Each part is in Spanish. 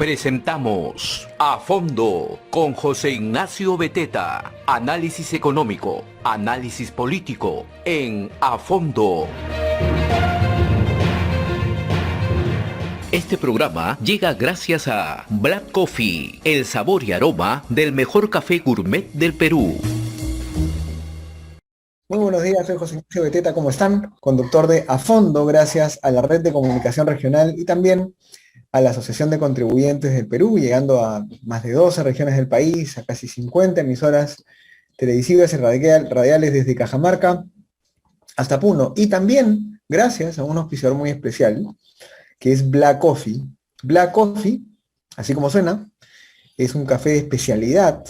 Presentamos A Fondo con José Ignacio Beteta. Análisis económico, análisis político en A Fondo. Este programa llega gracias a Black Coffee, el sabor y aroma del mejor café gourmet del Perú. Muy buenos días, soy José Ignacio Beteta, ¿cómo están? Conductor de A Fondo, gracias a la Red de Comunicación Regional y también a la Asociación de Contribuyentes del Perú, llegando a más de 12 regiones del país, a casi 50 emisoras televisivas y radiales desde Cajamarca hasta Puno. Y también gracias a un auspiciador muy especial, que es Black Coffee. Black Coffee, así como suena, es un café de especialidad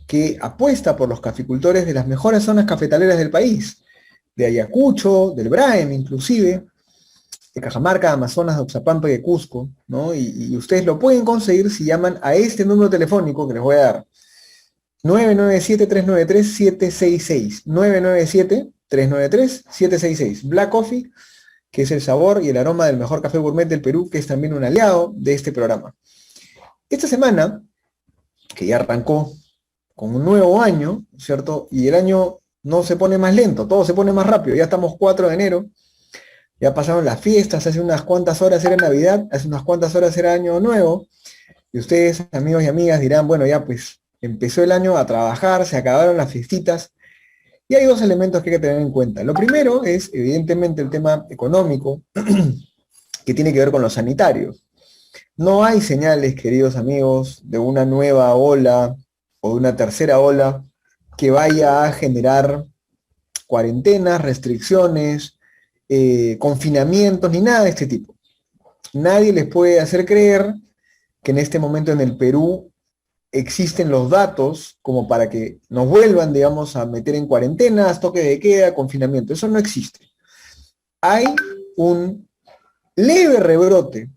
que apuesta por los caficultores de las mejores zonas cafetaleras del país, de Ayacucho, del Braem inclusive, de Cajamarca, Amazonas, de Oxapampa y de Cusco, ¿no? Y ustedes lo pueden conseguir si llaman a este número telefónico que les voy a dar, 997-393-766, 997-393-766, Black Coffee, que es el sabor y el aroma del mejor café gourmet del Perú, que es también un aliado de este programa. Esta semana, que ya arrancó con un nuevo año, ¿cierto? Y el año no se pone más lento, todo se pone más rápido, ya estamos 4 de enero, ya pasaron las fiestas, hace unas cuantas horas era Navidad, hace unas cuantas horas era Año Nuevo, y ustedes, amigos y amigas, dirán, bueno, ya pues empezó el año a trabajar, se acabaron las fiestitas, y hay dos elementos que hay que tener en cuenta. Lo primero es, evidentemente, el tema económico, que tiene que ver con los sanitarios. No hay señales, queridos amigos, de una nueva ola o de una tercera ola que vaya a generar cuarentenas, restricciones, confinamientos, ni nada de este tipo. Nadie les puede hacer creer que en este momento en el Perú existen los datos como para que nos vuelvan, digamos, a meter en cuarentenas, toque de queda, confinamiento. Eso no existe. Hay un leve rebrote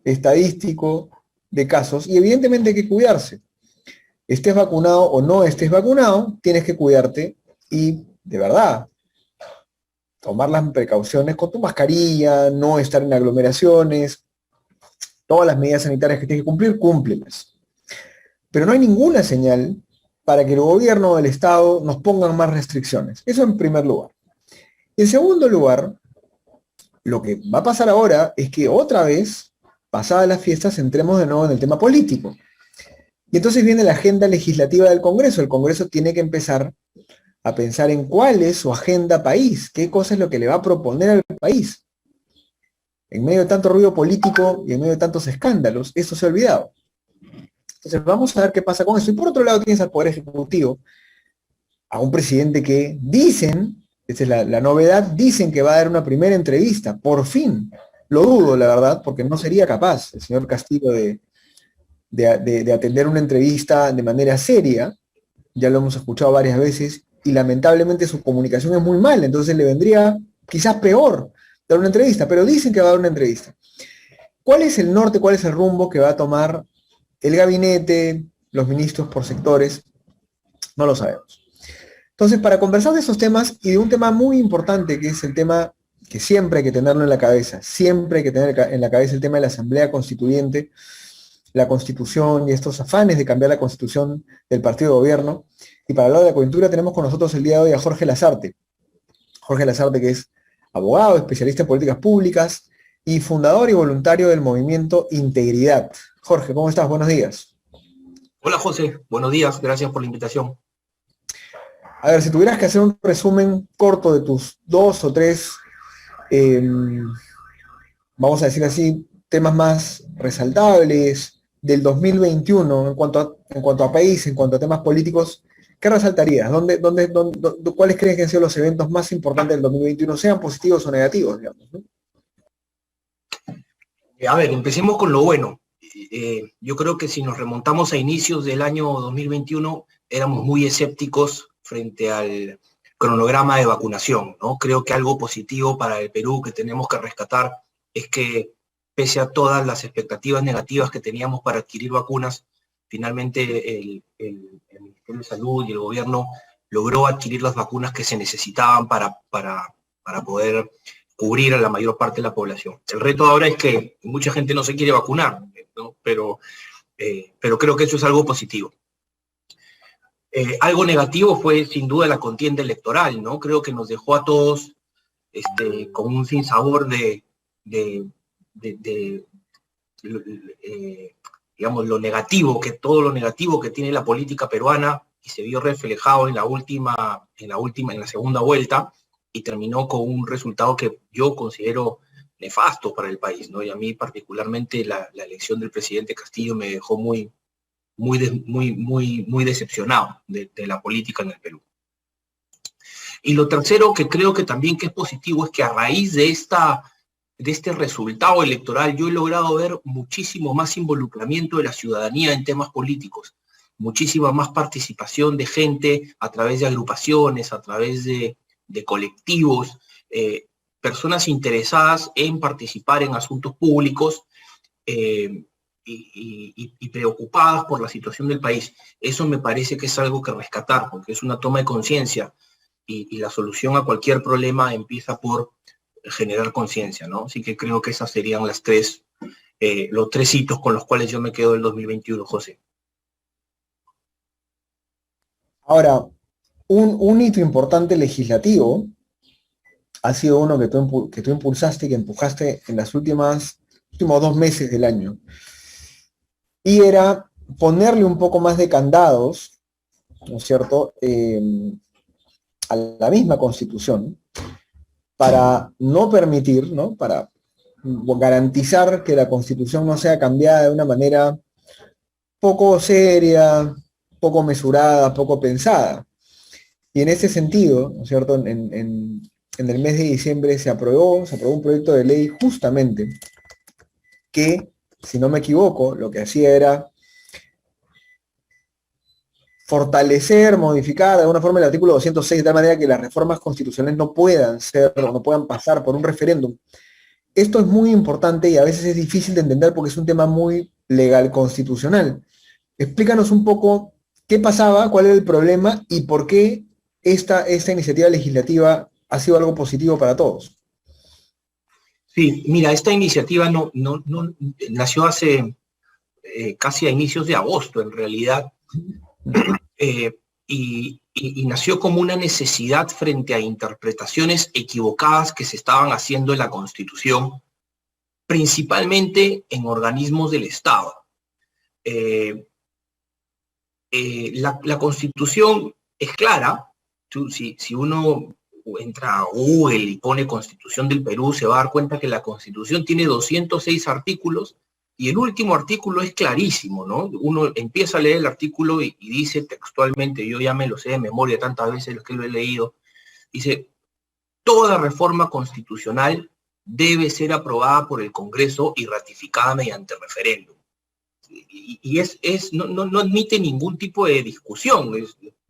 estadístico de casos y evidentemente hay que cuidarse. Estés vacunado o no estés vacunado, tienes que cuidarte y, de verdad, tomar las precauciones con tu mascarilla, no estar en aglomeraciones, todas las medidas sanitarias que tienes que cumplir, cúmplelas. Pero no hay ninguna señal para que el gobierno o el Estado nos pongan más restricciones. Eso en primer lugar. En segundo lugar, lo que va a pasar ahora es que otra vez, pasadas las fiestas, entremos de nuevo en el tema político. Y entonces viene la agenda legislativa del Congreso. El Congreso tiene que empezar a pensar en cuál es su agenda país, qué cosa es lo que le va a proponer al país. En medio de tanto ruido político y en medio de tantos escándalos, eso se ha olvidado. Entonces vamos a ver qué pasa con eso. Y por otro lado tienes al Poder Ejecutivo, a un presidente que dicen, esta es la novedad, dicen que va a dar una primera entrevista, por fin. Lo dudo, la verdad, porque no sería capaz el señor Castillo de atender una entrevista de manera seria. Ya lo hemos escuchado varias veces, y lamentablemente su comunicación es muy mala, entonces le vendría quizás peor dar una entrevista, pero dicen que va a dar una entrevista. ¿Cuál es el norte, cuál es el rumbo que va a tomar el gabinete, los ministros por sectores? No lo sabemos. Entonces, para conversar de esos temas y de un tema muy importante, que es el tema que siempre hay que tenerlo en la cabeza, siempre hay que tener en la cabeza el tema de la Asamblea Constituyente, la Constitución y estos afanes de cambiar la Constitución del partido de gobierno. Y para hablar de la coyuntura tenemos con nosotros el día de hoy a Jorge Lasarte. Jorge Lasarte, que es abogado, especialista en políticas públicas y fundador y voluntario del movimiento Integridad. Jorge, ¿cómo estás? Buenos días. Hola José, buenos días, gracias por la invitación. A ver, si tuvieras que hacer un resumen corto de tus 2 o 3, vamos a decir así, temas más resaltables del 2021 en cuanto a país, en cuanto a temas políticos, ¿qué resaltarías? ¿Cuáles crees que han sido los eventos más importantes del 2021, sean positivos o negativos, digamos, ¿no? A ver, empecemos con lo bueno. Yo creo que si nos remontamos a inicios del año 2021, éramos muy escépticos frente al cronograma de vacunación, ¿no? Creo que algo positivo para el Perú que tenemos que rescatar es que, pese a todas las expectativas negativas que teníamos para adquirir vacunas, finalmente el Ministerio de Salud y el gobierno logró adquirir las vacunas que se necesitaban para poder cubrir a la mayor parte de la población. El reto ahora es que mucha gente no se quiere vacunar, ¿no? Pero pero creo que eso es algo positivo. Algo negativo fue sin duda la contienda electoral, ¿no? Creo que nos dejó a todos con un sinsabor digamos, todo lo negativo que tiene la política peruana, y se vio reflejado en la segunda vuelta, y terminó con un resultado que yo considero nefasto para el país, ¿no? Y a mí particularmente la elección del presidente Castillo me dejó muy decepcionado de la política en el Perú. Y lo tercero que creo que también que es positivo es que a raíz de este resultado electoral yo he logrado ver muchísimo más involucramiento de la ciudadanía en temas políticos, muchísima más participación de gente a través de agrupaciones, a través de colectivos, personas interesadas en participar en asuntos públicos, y preocupadas por la situación del país. Eso me parece que es algo que rescatar, porque es una toma de conciencia, y la solución a cualquier problema empieza por generar conciencia, ¿no? Así que creo que esas serían los tres hitos con los cuales yo me quedo del 2021, José. Ahora, un hito importante legislativo ha sido uno que tú impulsaste y que empujaste en los últimos 2 meses del año. Y era ponerle un poco más de candados, ¿no es cierto?, a la misma Constitución, para no permitir, ¿no?, para garantizar que la Constitución no sea cambiada de una manera poco seria, poco mesurada, poco pensada. Y en ese sentido, ¿no es cierto?, en el mes de diciembre se aprobó un proyecto de ley justamente que, si no me equivoco, lo que hacía era fortalecer, modificar de alguna forma el artículo 206 de tal manera que las reformas constitucionales no puedan pasar por un referéndum. Esto es muy importante y a veces es difícil de entender porque es un tema muy legal constitucional. Explícanos un poco qué pasaba, cuál era el problema y por qué esta iniciativa legislativa ha sido algo positivo para todos. Sí, mira, esta iniciativa no nació hace casi a inicios de agosto, en realidad, y nació como una necesidad frente a interpretaciones equivocadas que se estaban haciendo en la Constitución, principalmente en organismos del Estado. La Constitución es clara. Si uno entra a Google y pone Constitución del Perú, se va a dar cuenta que la Constitución tiene 206 artículos, y el último artículo es clarísimo, ¿no? Uno empieza a leer el artículo y dice textualmente, yo ya me lo sé de memoria tantas veces que lo he leído, dice: toda reforma constitucional debe ser aprobada por el Congreso y ratificada mediante referéndum. Y no admite ningún tipo de discusión.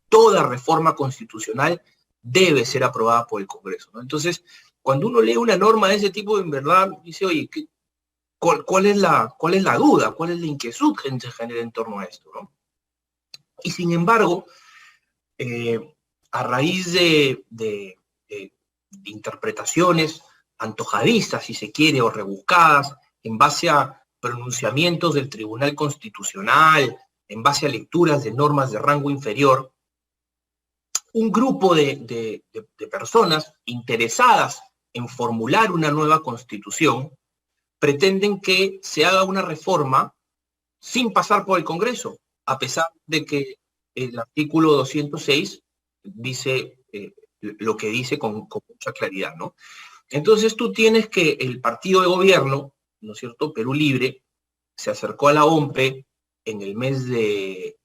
Toda reforma constitucional debe ser aprobada por el Congreso, ¿no? Entonces, cuando uno lee una norma de ese tipo, en verdad dice, oye, ¿cuál es la duda? ¿Cuál es la inquietud que se genera en torno a esto, ¿no? Y sin embargo, a raíz de interpretaciones antojadistas, si se quiere, o rebuscadas, en base a pronunciamientos del Tribunal Constitucional, en base a lecturas de normas de rango inferior, un grupo de personas interesadas en formular una nueva Constitución pretenden que se haga una reforma sin pasar por el Congreso, a pesar de que el artículo 206 dice lo que dice con mucha claridad, ¿no? Entonces tú tienes que el partido de gobierno, ¿no es cierto?, Perú Libre, se acercó a la OMPE en el mes de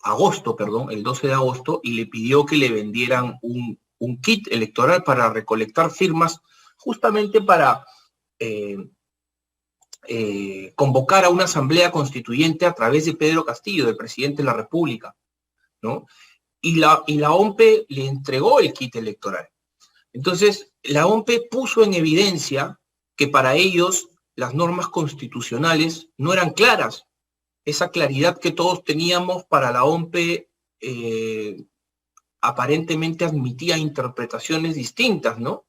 agosto, el 12 de agosto, y le pidió que le vendieran un kit electoral para recolectar firmas, justamente para convocar a una asamblea constituyente a través de Pedro Castillo, del presidente de la República, ¿no? Y la OMPE le entregó el kit electoral. Entonces, la OMPE puso en evidencia que para ellos las normas constitucionales no eran claras. Esa claridad que todos teníamos para la OMPE aparentemente admitía interpretaciones distintas, ¿no?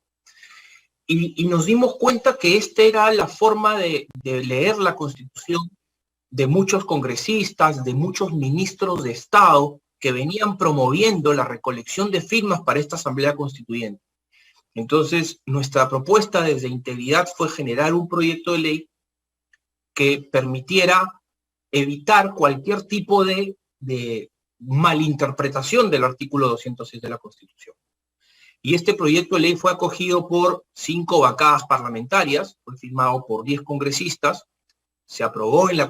Y nos dimos cuenta que esta era la forma de leer la Constitución de muchos congresistas, de muchos ministros de Estado que venían promoviendo la recolección de firmas para esta Asamblea Constituyente. Entonces, nuestra propuesta desde Integridad fue generar un proyecto de ley que permitiera evitar cualquier tipo de malinterpretación del artículo 206 de la Constitución. Y este proyecto de ley fue acogido por 5 bancadas parlamentarias, fue firmado por 10 congresistas, se aprobó en la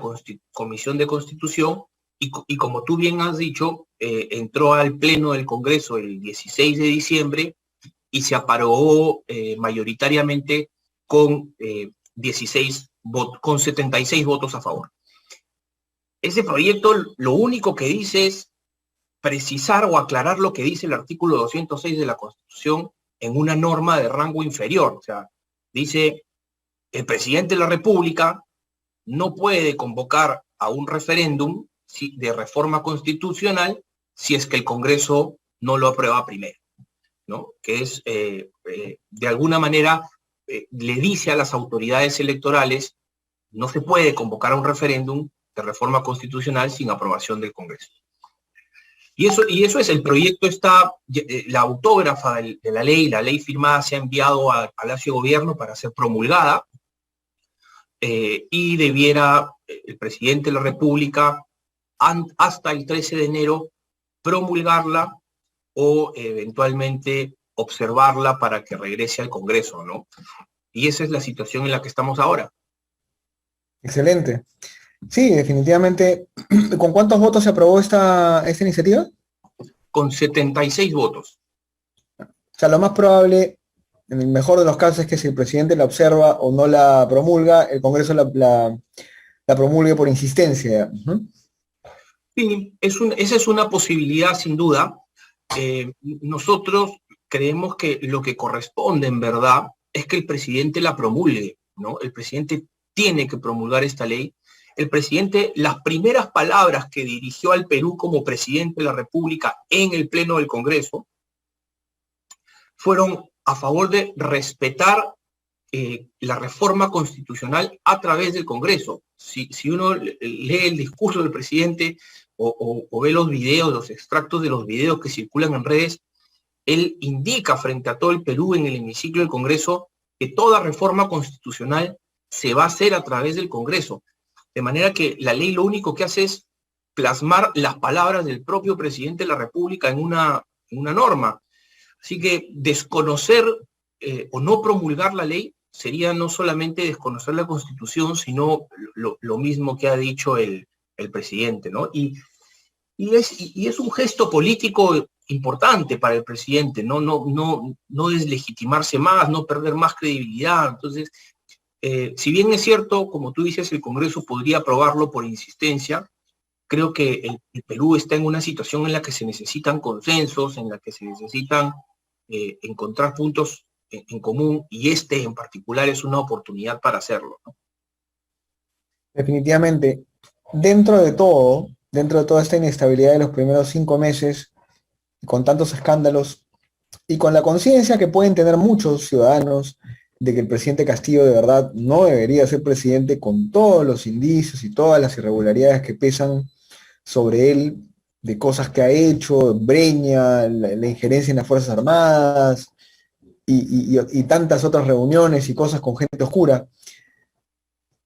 Comisión de Constitución y como tú bien has dicho, entró al Pleno del Congreso el 16 de diciembre y se aprobó mayoritariamente con 76 votos a favor. Ese proyecto lo único que dice es precisar o aclarar lo que dice el artículo 206 de la Constitución en una norma de rango inferior. O sea, dice, el presidente de la República no puede convocar a un referéndum de reforma constitucional si es que el Congreso no lo aprueba primero, ¿no? Que es, de alguna manera, le dice a las autoridades electorales, no se puede convocar a un referéndum de reforma constitucional sin aprobación del Congreso. Y eso es, el proyecto está, la autógrafa de la ley firmada se ha enviado al Palacio de Gobierno para ser promulgada, y debiera el presidente de la República hasta el 13 de enero promulgarla o eventualmente observarla para que regrese al Congreso, ¿no? Y esa es la situación en la que estamos ahora. Excelente. Sí, definitivamente. ¿Con cuántos votos se aprobó esta iniciativa? Con 76 votos. O sea, lo más probable, en el mejor de los casos, es que si el presidente la observa o no la promulga, el Congreso la promulgue por insistencia, ¿no? Sí, esa es una posibilidad sin duda. Nosotros creemos que lo que corresponde en verdad es que el presidente la promulgue, ¿no? El presidente tiene que promulgar esta ley. El presidente, las primeras palabras que dirigió al Perú como presidente de la República en el Pleno del Congreso fueron a favor de respetar la reforma constitucional a través del Congreso. Si uno lee el discurso del presidente o ve los videos, los extractos de los videos que circulan en redes, él indica frente a todo el Perú en el hemiciclo del Congreso que toda reforma constitucional se va a hacer a través del Congreso. De manera que la ley lo único que hace es plasmar las palabras del propio presidente de la República en una norma. Así que desconocer o no promulgar la ley sería no solamente desconocer la Constitución, sino lo mismo que ha dicho el presidente, ¿no? Y es un gesto político importante para el presidente, no deslegitimarse más, no perder más credibilidad. Entonces, si bien es cierto, como tú dices, el Congreso podría aprobarlo por insistencia, creo que el Perú está en una situación en la que se necesitan consensos, en la que se necesitan encontrar puntos en común, y este en particular es una oportunidad para hacerlo, ¿no? Definitivamente. Dentro de toda esta inestabilidad de los primeros 5 meses, con tantos escándalos, y con la conciencia que pueden tener muchos ciudadanos de que el presidente Castillo de verdad no debería ser presidente, con todos los indicios y todas las irregularidades que pesan sobre él, de cosas que ha hecho, Breña, la injerencia en las Fuerzas Armadas y tantas otras reuniones y cosas con gente oscura.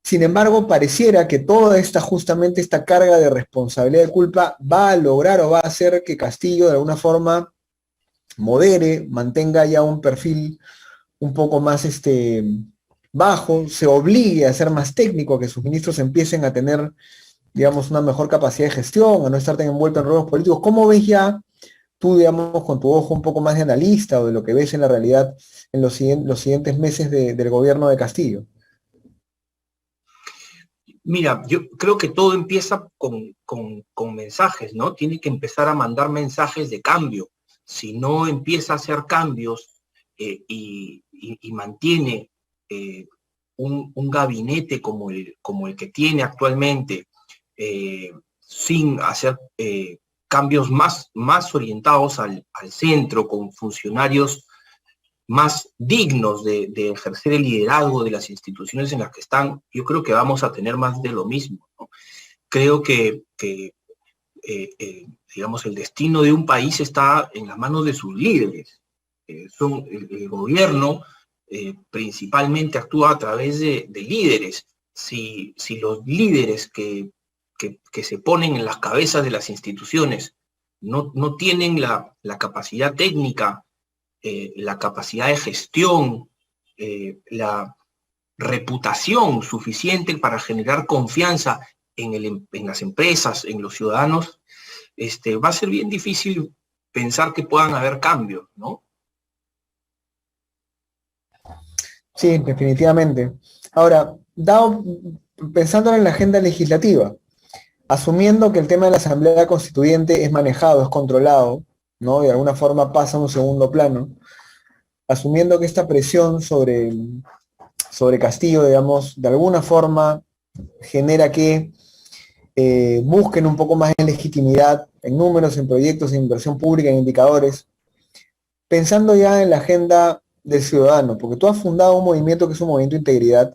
Sin embargo, pareciera que justamente esta carga de responsabilidad y culpa va a lograr o va a hacer que Castillo de alguna forma modere, mantenga ya un perfil un poco más bajo, se obligue a ser más técnico, a que sus ministros empiecen a tener, digamos, una mejor capacidad de gestión, a no estar tan envueltos en ruedos políticos. ¿Cómo ves ya tú, digamos, con tu ojo un poco más de analista o de lo que ves en la realidad en los siguientes meses del gobierno de Castillo? Mira, yo creo que todo empieza con mensajes, ¿no? Tiene que empezar a mandar mensajes de cambio. Si no empieza a hacer cambios y mantiene un gabinete como el que tiene actualmente, sin hacer cambios más orientados al centro, con funcionarios más dignos de ejercer el liderazgo de las instituciones en las que están, yo creo que vamos a tener más de lo mismo, ¿no? creo que digamos, el destino de un país está en las manos de sus líderes. El gobierno principalmente actúa a través de líderes. Si los líderes que se ponen en las cabezas de las instituciones no tienen la capacidad técnica, la capacidad de gestión, la reputación suficiente para generar confianza en las empresas, en los ciudadanos, va a ser bien difícil pensar que puedan haber cambios, ¿no? Sí, definitivamente. Ahora, pensando en la agenda legislativa, asumiendo que el tema de la Asamblea Constituyente es manejado, es controlado, ¿no? De alguna forma pasa a un segundo plano, asumiendo que esta presión sobre Castillo, digamos, de alguna forma genera que busquen un poco más de legitimidad en números, en proyectos, en inversión pública, en indicadores, pensando ya en la agenda del ciudadano, porque tú has fundado un movimiento que es un movimiento de integridad,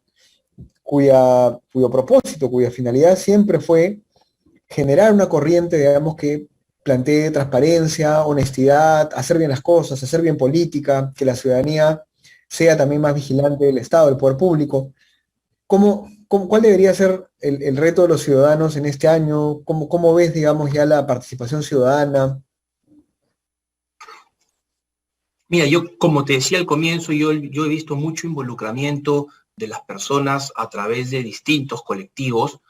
cuyo propósito, cuya finalidad siempre fue generar una corriente, digamos, que plantee transparencia, honestidad, hacer bien las cosas, hacer bien política, que la ciudadanía sea también más vigilante del Estado, del poder público. ¿Cuál debería ser el reto de los ciudadanos en este año? ¿Cómo ves, digamos, ya la participación ciudadana? Mira, yo, como te decía al comienzo, yo he visto mucho involucramiento de las personas a través de distintos colectivos.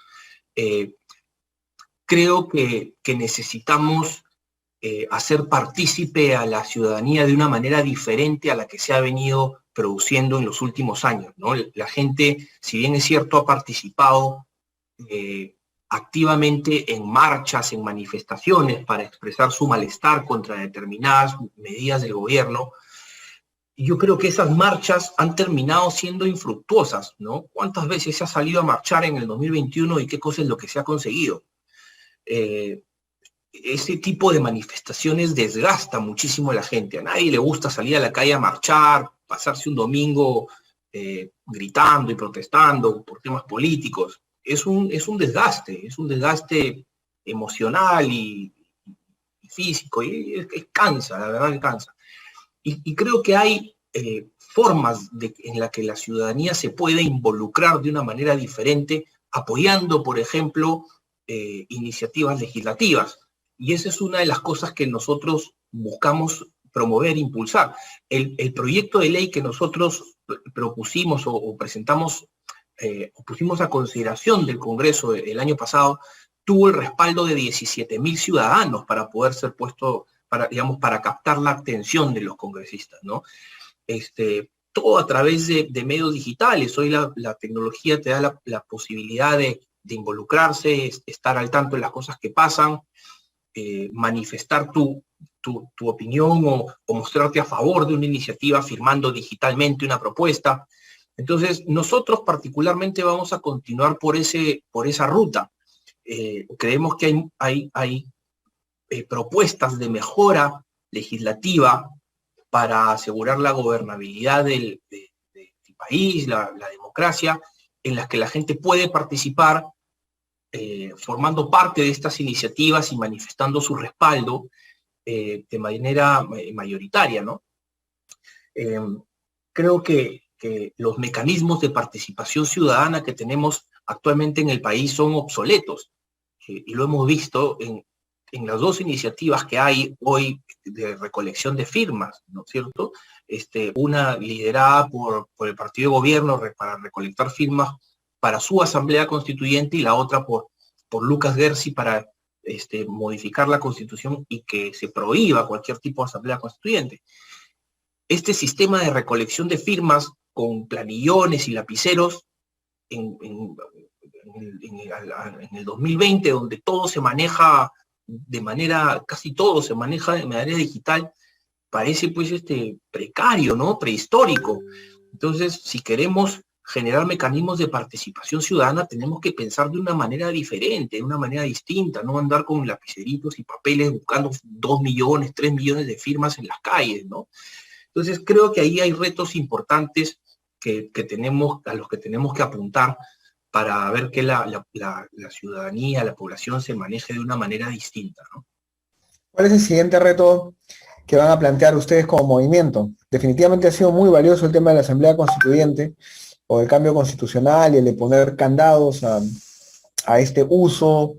Creo que necesitamos hacer partícipe a la ciudadanía de una manera diferente a la que se ha venido produciendo en los últimos años, ¿no? La gente, si bien es cierto, ha participado activamente en marchas, en manifestaciones para expresar su malestar contra determinadas medidas del gobierno. Y yo creo que esas marchas han terminado siendo infructuosas, ¿no? ¿Cuántas veces se ha salido a marchar en el 2021 y qué cosa es lo que se ha conseguido? Ese tipo de manifestaciones desgasta muchísimo a la gente. A nadie le gusta salir a la calle a marchar, pasarse un domingo gritando y protestando por temas políticos. Es un desgaste emocional y físico, y cansa, la verdad que cansa. Y creo que hay formas en las que la ciudadanía se puede involucrar de una manera diferente, apoyando, por ejemplo, iniciativas legislativas. Y esa es una de las cosas que nosotros buscamos promover, impulsar. El proyecto de ley que nosotros propusimos o presentamos, o pusimos a consideración del Congreso el año pasado, tuvo el respaldo de 17.000 ciudadanos para poder ser puesto, para captar la atención de los congresistas, ¿no? Todo a través de medios digitales. Hoy la tecnología te da la posibilidad de involucrarse, estar al tanto de las cosas que pasan, manifestar tu opinión o mostrarte a favor de una iniciativa firmando digitalmente una propuesta. Entonces, nosotros particularmente vamos a continuar por esa ruta. Creemos que hay propuestas de mejora legislativa para asegurar la gobernabilidad del país, la democracia, en las que la gente puede participar formando parte de estas iniciativas y manifestando su respaldo de manera mayoritaria, ¿no? Creo que los mecanismos de participación ciudadana que tenemos actualmente en el país son obsoletos, y lo hemos visto en las dos iniciativas que hay hoy de recolección de firmas, ¿no es cierto? Una liderada por el partido de gobierno para recolectar firmas para su asamblea constituyente, y la otra por Lucas Gersi para modificar la Constitución y que se prohíba cualquier tipo de asamblea constituyente. Este sistema de recolección de firmas con planillones y lapiceros en el 2020, donde todo se maneja casi todo se maneja de manera digital, parece pues precario, ¿no? Prehistórico. Entonces, si queremos generar mecanismos de participación ciudadana, tenemos que pensar de una manera diferente, de una manera distinta, no andar con lapiceritos y papeles buscando 2 millones, 3 millones de firmas en las calles, ¿no? Entonces, creo que ahí hay retos importantes a los que tenemos que apuntar para ver que la ciudadanía, la población se maneje de una manera distinta, ¿no? ¿Cuál es el siguiente reto que van a plantear ustedes como movimiento? Definitivamente ha sido muy valioso el tema de la Asamblea Constituyente o el cambio constitucional y el de poner candados a este uso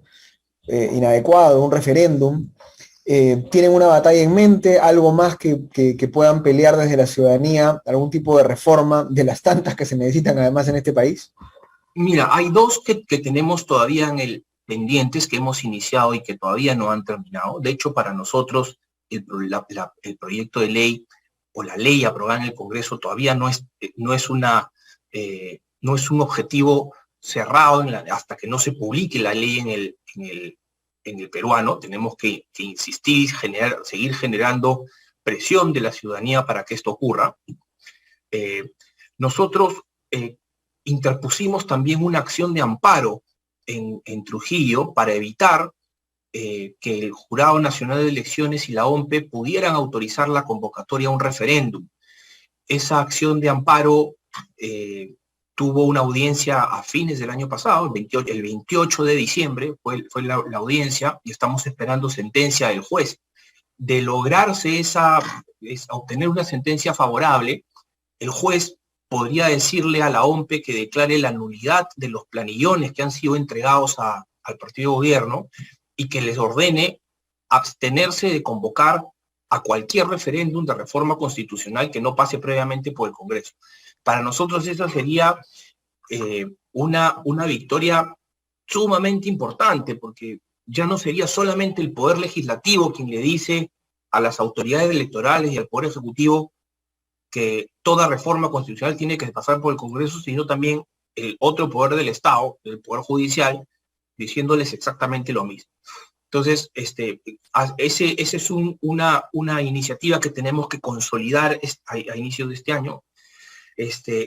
inadecuado, un referéndum. ¿Tienen una batalla en mente, algo más que puedan pelear desde la ciudadanía, algún tipo de reforma de las tantas que se necesitan además en este país? Mira, hay dos que tenemos todavía pendientes, que hemos iniciado y que todavía no han terminado. De hecho, para nosotros el proyecto de ley o la ley aprobada en el Congreso todavía no es un objetivo cerrado hasta que no se publique la ley en el peruano. Tenemos que insistir, seguir generando presión de la ciudadanía para que esto ocurra. Nosotros interpusimos también una acción de amparo en Trujillo para evitar que el Jurado Nacional de Elecciones y la OMPE pudieran autorizar la convocatoria a un referéndum. Esa acción de amparo tuvo una audiencia a fines del año pasado, el 28 de diciembre fue la audiencia, y estamos esperando sentencia del juez. De lograrse obtener una sentencia favorable, el juez podría decirle a la OMPE que declare la nulidad de los planillones que han sido entregados al partido de gobierno y que les ordene abstenerse de convocar a cualquier referéndum de reforma constitucional que no pase previamente por el Congreso. Para nosotros esa sería una victoria sumamente importante, porque ya no sería solamente el Poder Legislativo quien le dice a las autoridades electorales y al Poder Ejecutivo que toda reforma constitucional tiene que pasar por el Congreso, sino también el otro poder del Estado, el Poder Judicial, diciéndoles exactamente lo mismo. Entonces, esa es una iniciativa que tenemos que consolidar a inicios de este año.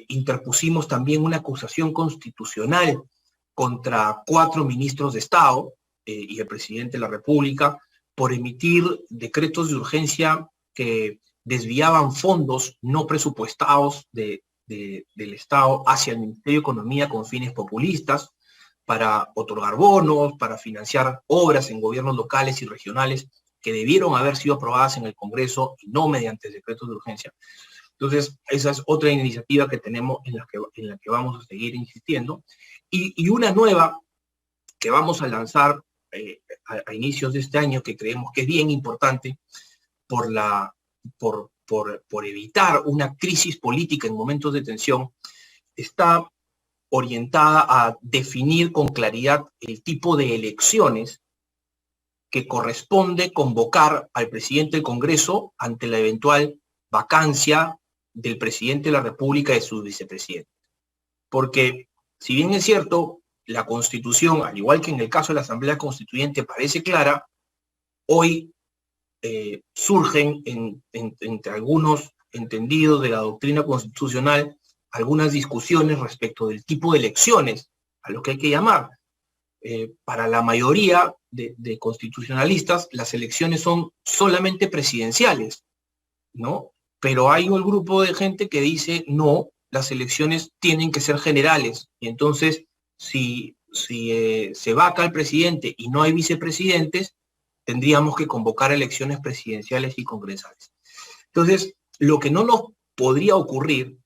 Interpusimos también una acusación constitucional contra 4 ministros de Estado y el presidente de la República por emitir decretos de urgencia que desviaban fondos no presupuestados del Estado hacia el Ministerio de Economía con fines populistas, para otorgar bonos, para financiar obras en gobiernos locales y regionales que debieron haber sido aprobadas en el Congreso y no mediante decretos de urgencia. Entonces, esa es otra iniciativa que tenemos en la que vamos a seguir insistiendo. Y una nueva que vamos a lanzar a inicios de este año, que creemos que es bien importante por evitar una crisis política en momentos de tensión, está orientada a definir con claridad el tipo de elecciones que corresponde convocar al presidente del Congreso ante la eventual vacancia del presidente de la República y de su vicepresidente. Porque, si bien es cierto, la Constitución, al igual que en el caso de la Asamblea Constituyente, parece clara, hoy surgen entre algunos entendidos de la doctrina constitucional algunas discusiones respecto del tipo de elecciones a lo que hay que llamar. Para la mayoría de constitucionalistas, las elecciones son solamente presidenciales, ¿no? Pero hay un grupo de gente que dice, no, las elecciones tienen que ser generales. Y entonces, si se vaca el presidente y no hay vicepresidentes, tendríamos que convocar elecciones presidenciales y congresales. Entonces, lo que no nos podría ocurrir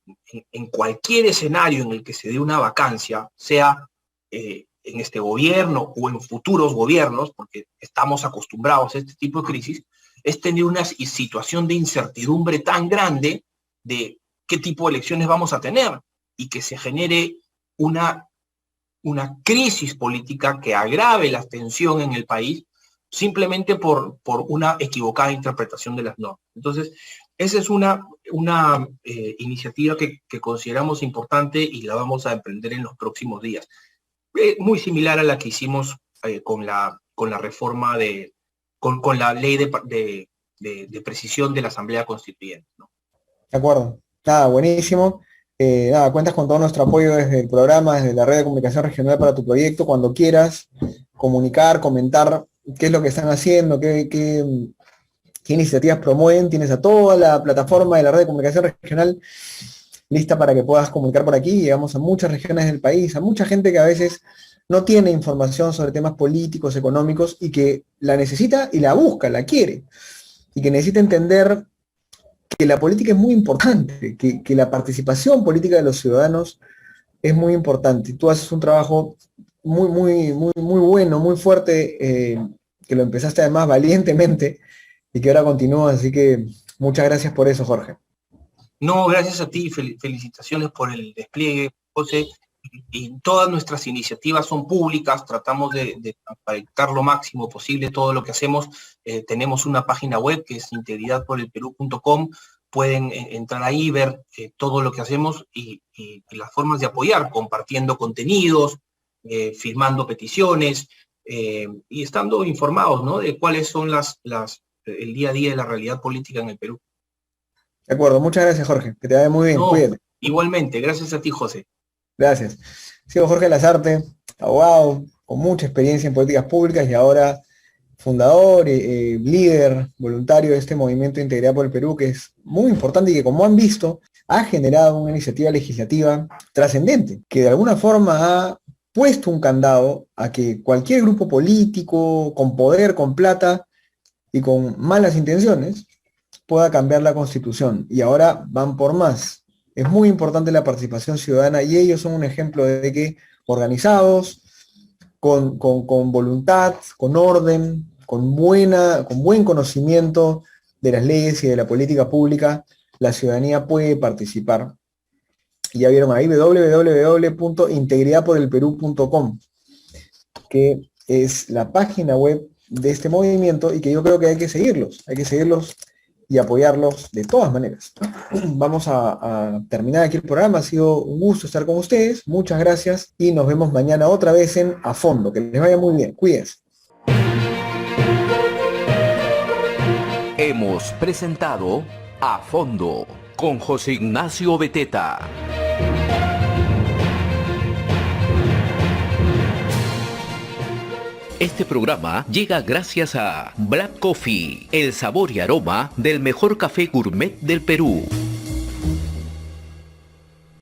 en cualquier escenario en el que se dé una vacancia, sea en este gobierno o en futuros gobiernos, porque estamos acostumbrados a este tipo de crisis, es tener una situación de incertidumbre tan grande de qué tipo de elecciones vamos a tener y que se genere una crisis política que agrave la tensión en el país simplemente por una equivocada interpretación de las normas. Entonces, esa es una iniciativa que consideramos importante y la vamos a emprender en los próximos días. Muy similar a la que hicimos con la reforma con la ley de precisión de la Asamblea Constituyente, ¿no? De acuerdo. Nada, buenísimo. Nada, cuentas con todo nuestro apoyo desde el programa, desde la red de comunicación regional para tu proyecto, cuando quieras comunicar, comentar qué es lo que están haciendo, qué iniciativas promueven. Tienes a toda la plataforma de la red de comunicación regional lista para que puedas comunicar por aquí. Llegamos a muchas regiones del país, a mucha gente que a veces no tiene información sobre temas políticos, económicos, y que la necesita y la busca, la quiere, y que necesita entender que la política es muy importante, que la participación política de los ciudadanos es muy importante. Tú haces un trabajo muy bueno, muy fuerte, que lo empezaste además valientemente y que ahora continúa, así que muchas gracias por eso, Jorge. No, gracias a ti, felicitaciones por el despliegue, José. Y todas nuestras iniciativas son públicas, tratamos de transparentar lo máximo posible todo lo que hacemos. Tenemos una página web que es integridadporelperú.com, pueden entrar ahí, ver todo lo que hacemos y las formas de apoyar, compartiendo contenidos, firmando peticiones y estando informados, ¿no?, de cuáles son el día a día de la realidad política en el Perú. De acuerdo, muchas gracias, Jorge, que te vaya muy bien, No, cuídate. igualmente, gracias a ti, José. Gracias. Sigo Jorge Lazarte, abogado, con mucha experiencia en políticas públicas y ahora fundador, líder, voluntario de este movimiento Integridad por el Perú, que es muy importante y que, como han visto, ha generado una iniciativa legislativa trascendente, que de alguna forma ha puesto un candado a que cualquier grupo político, con poder, con plata y con malas intenciones, pueda cambiar la Constitución. Y ahora van por más. Es muy importante la participación ciudadana y ellos son un ejemplo de que organizados, con voluntad, con orden, con buen conocimiento de las leyes y de la política pública, la ciudadanía puede participar. Y ya vieron ahí www.integridadporelperú.com, que es la página web de este movimiento y que yo creo que hay que seguirlos y apoyarlos de todas maneras. Vamos a terminar aquí el programa. Ha sido un gusto estar con ustedes. Muchas gracias y nos vemos mañana otra vez en A Fondo. Que les vaya muy bien. Cuídense. Hemos presentado A Fondo con José Ignacio Beteta. Este programa llega gracias a Black Coffee, el sabor y aroma del mejor café gourmet del Perú.